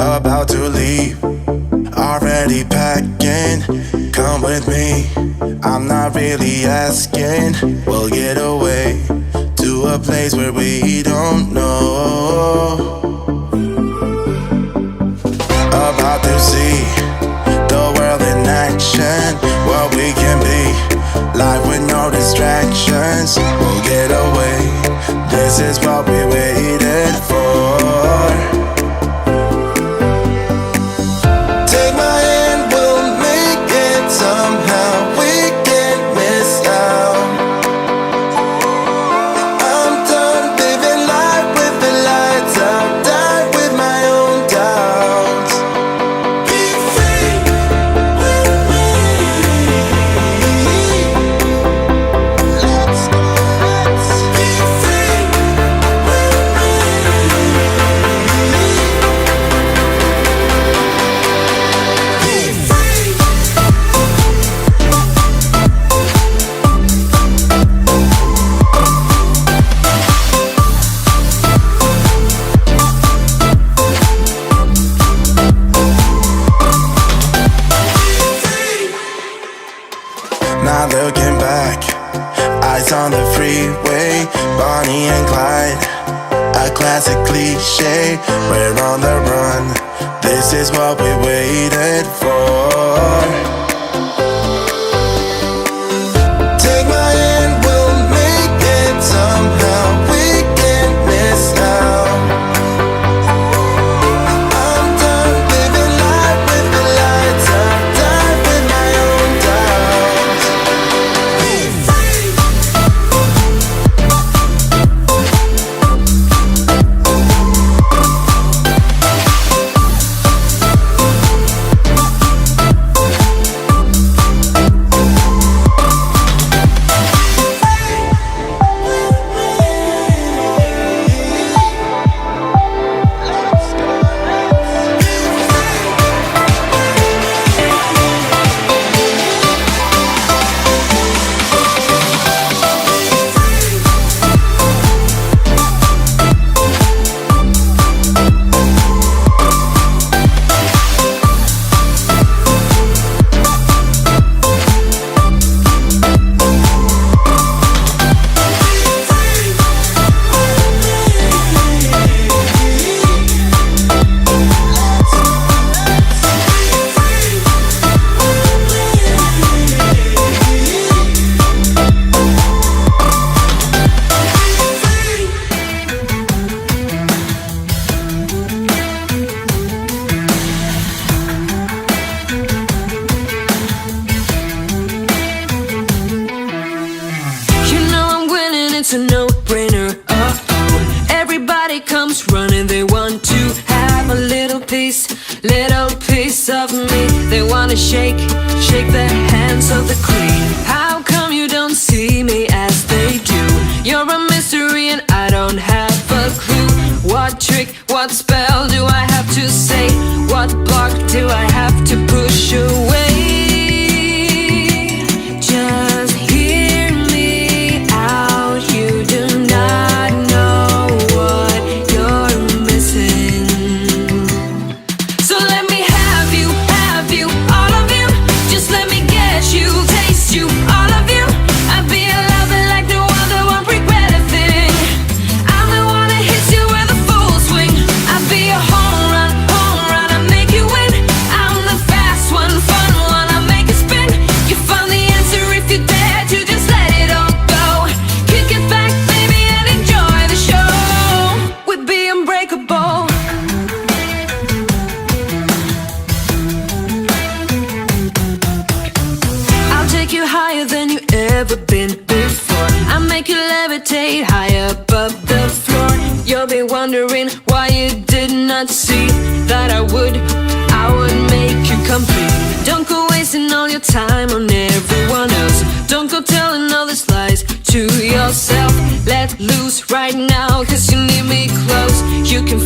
about to leave, already packing. Come with me, I'm not really asking. We'll get away to a place where we don't know. About to see the world in action, what we can be, life with no distractions. We'll get away, this is what we waited for. Take my hand, we'll make it somehow. We can't miss out. I'm done living life with the lights out. Die with my own doubts. Be free with me. Let's be free with me. Not looking back, eyes on the freeway, Bonnie and Clyde, a classic cliche. We're on the run, this is what we waited for. Take my hand, we'll make it somehow. We can't miss out. I'm done living life with the lights out. Die with my own doubts. Be free. It's a no-brainer, everybody comes running, they want to have a little piece of me. They wanna shake the hands of the queen. How come you don't see me as they do? You're a mystery and I don't have a clue. What trick, what spell do I have to say? What block do I have to push away? Just hear me out, you do not know what you're missing. So let me have you, all of you. Just let me get you, taste you, all of you. I'd be a lover like the one that won't regret a thing. I'm the one that hits you with a full swing. I'd be a home run, I make you win. I'm the fast one, fun one, I make it spin. You find the answer if you dare to just let it all go. Kick it back, baby, and enjoy the show. We'd be unbreakable. I'll take you higher than you ever been before. I make you levitate high above the floor. You'll be wondering why you did not see that I would make you complete. Don't go wasting all your time on everyone else. Don't go telling all these lies to yourself. Let loose right now, 'cause you need me close. You can